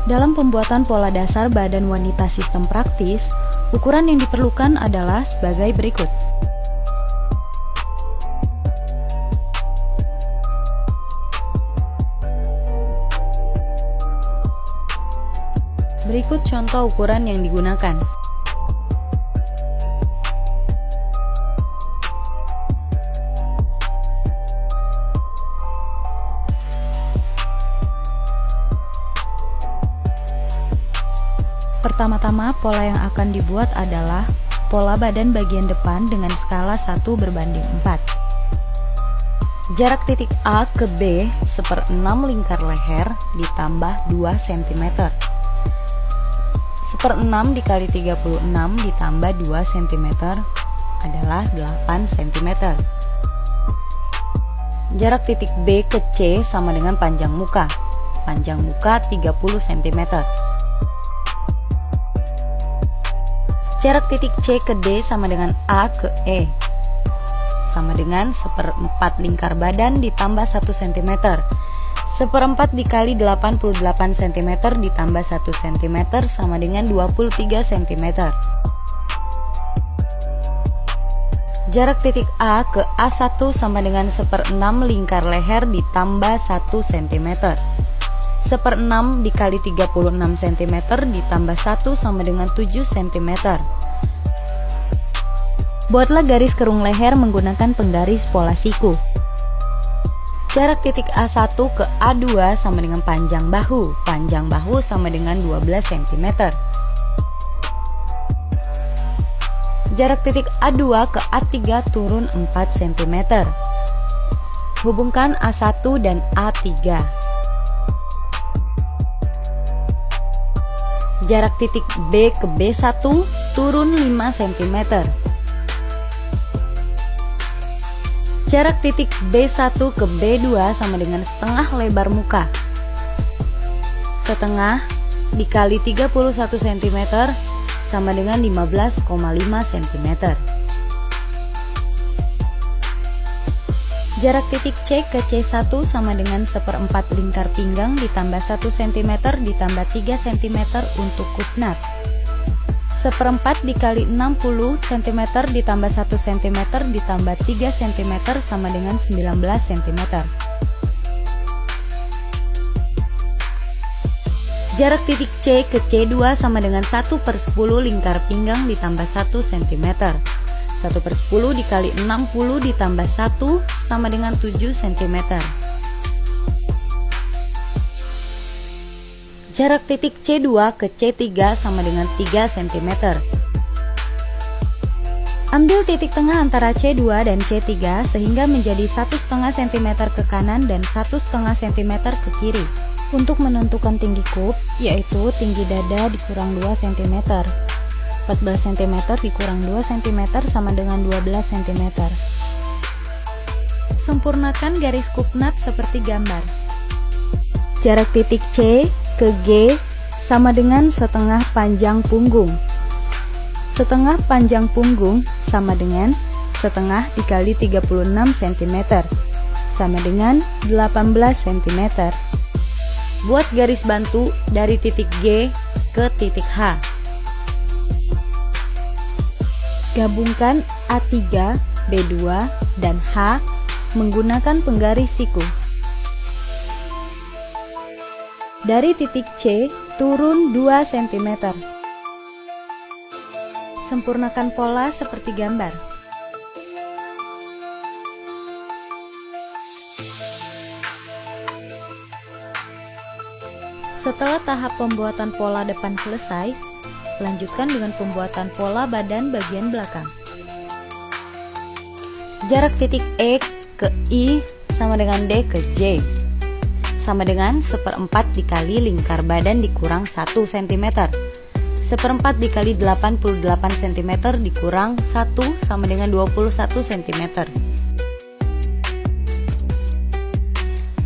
Dalam pembuatan pola dasar badan wanita sistem praktis, ukuran yang diperlukan adalah sebagai berikut. Berikut contoh ukuran yang digunakan. Pertama-tama, pola yang akan dibuat adalah pola badan bagian depan dengan skala 1:4. Jarak titik A ke B 1/6 lingkar leher ditambah 2 cm. 1/6 dikali 36 ditambah 2 cm adalah 8 cm. Jarak titik B ke C sama dengan panjang muka. Panjang muka 30 cm. Jarak titik C ke D sama dengan A ke E, sama dengan 1/4 lingkar badan ditambah 1 cm. 1/4 dikali 88 cm ditambah 1 cm sama dengan 23 cm. Jarak titik A ke A1 sama dengan 1/6 lingkar leher ditambah 1 cm. 1/6 dikali 36 cm ditambah 1 sama dengan 7 cm. Buatlah garis kerung leher menggunakan penggaris pola siku. Jarak titik A1 ke A2 sama dengan panjang bahu. Panjang bahu sama dengan 12 cm. Jarak titik A2 ke A3 turun 4 cm. Hubungkan A1 dan A3. Jarak titik B ke B1 turun 5 cm. Jarak titik B1 ke B2 sama dengan setengah lebar muka. Setengah dikali 31 cm sama dengan 15,5 cm. Jarak titik C ke C1 sama dengan 1/4 lingkar pinggang ditambah 1 cm ditambah 3 cm untuk kutnat. 1/4 dikali 60 cm ditambah 1 cm ditambah 3 cm sama dengan 19 cm. Jarak titik C ke C2 sama dengan 1/10 lingkar pinggang ditambah 1 cm. 1/10 dikali 60 ditambah 1 sama dengan 7 cm. Jarak titik C2 ke C3 sama dengan 3 cm. Ambil titik tengah antara C2 dan C3 sehingga menjadi 1,5 cm ke kanan dan 1,5 cm ke kiri. Untuk menentukan tinggi kup, yaitu tinggi dada dikurang 2 cm. 14 cm dikurang 2 cm sama dengan 12 cm. Sempurnakan garis kupnat seperti gambar. Jarak titik C ke G sama dengan setengah panjang punggung. Setengah panjang punggung sama dengan setengah dikali 36 cm sama dengan 18 cm. Buat garis bantu dari titik G ke titik H. Gabungkan A3, B2, dan H menggunakan penggaris siku. Dari titik C turun 2 cm. Sempurnakan pola seperti gambar. Setelah tahap pembuatan pola depan selesai, lanjutkan dengan pembuatan pola badan bagian belakang. Jarak titik E ke I sama dengan D ke J, sama dengan 1/4 dikali lingkar badan dikurang 1 cm. 1/4 dikali 88 cm dikurang 1 sama dengan 21 cm.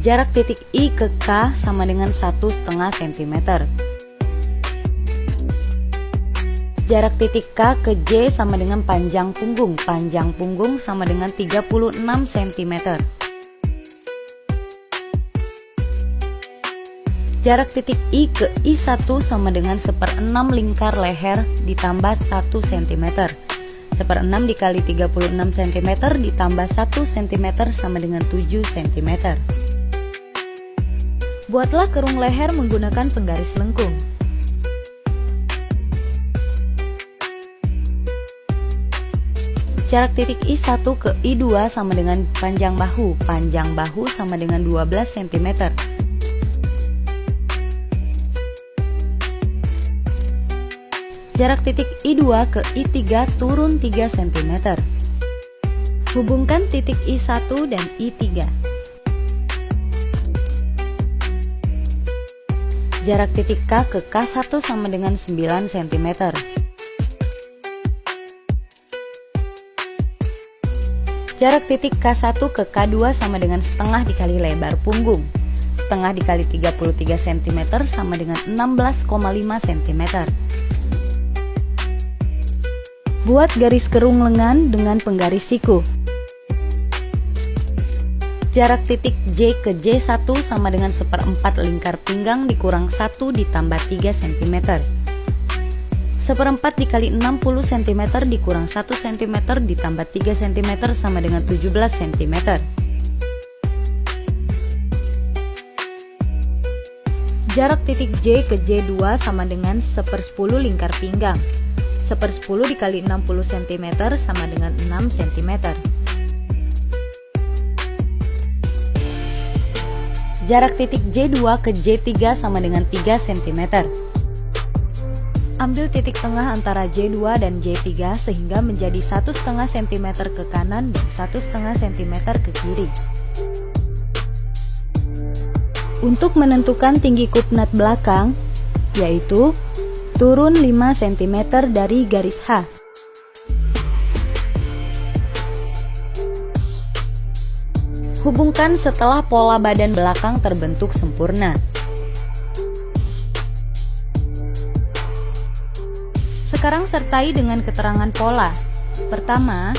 Jarak titik I ke K sama dengan 1,5 cm. Jarak titik K ke J sama dengan panjang punggung. Panjang punggung sama dengan 36 cm. Jarak titik I ke I1 sama dengan 1/6 lingkar leher ditambah 1 cm. 1/6 dikali 36 cm ditambah 1 cm sama dengan 7 cm. Buatlah kerung leher menggunakan penggaris lengkung. Jarak titik I1 ke I2 sama dengan panjang bahu. Panjang bahu sama dengan 12 cm. Jarak titik I2 ke I3 turun 3 cm. Hubungkan titik I1 dan I3. Jarak titik K ke K1 sama dengan 9 cm. Jarak titik K1 ke K2 sama dengan setengah dikali lebar punggung. Setengah dikali 33 cm sama dengan 16,5 cm. Buat garis kerung lengan dengan penggaris siku. Jarak titik J ke J1 sama dengan 1/4 lingkar pinggang dikurang 1 ditambah 3 cm. 1/4 dikali 60 cm dikurang 1 cm ditambah 3 cm sama dengan 17 cm. Jarak titik J ke J2 sama dengan 1/10 lingkar pinggang. 1/10 dikali 60 cm sama dengan 6 cm. Jarak titik J2 ke J3 sama dengan 3 cm. Ambil titik tengah antara J2 dan J3 sehingga menjadi 1,5 cm ke kanan dan 1,5 cm ke kiri. Untuk menentukan tinggi kupnat belakang, yaitu turun 5 cm dari garis H. Hubungkan setelah pola badan belakang terbentuk sempurna. Sekarang sertai dengan keterangan pola. Pertama,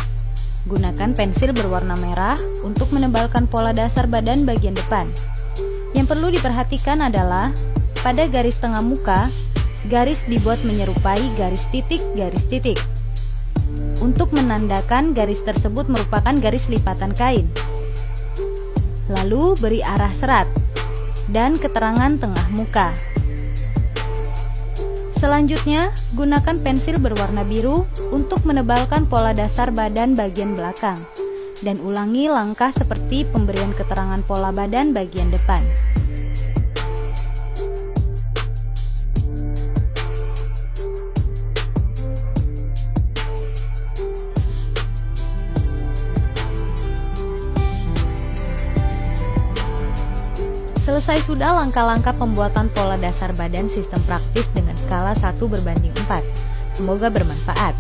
gunakan pensil berwarna merah untuk menebalkan pola dasar badan bagian depan. Yang perlu diperhatikan adalah pada garis tengah muka, garis dibuat menyerupai garis titik. Untuk menandakan garis tersebut merupakan garis lipatan kain. Lalu beri arah serat dan keterangan tengah muka. Selanjutnya, gunakan pensil berwarna biru untuk menebalkan pola dasar badan bagian belakang. Dan ulangi langkah seperti pemberian keterangan pola badan bagian depan. Selesai sudah langkah-langkah pembuatan pola dasar badan sistem praktis dengan skala 1/4. Semoga bermanfaat.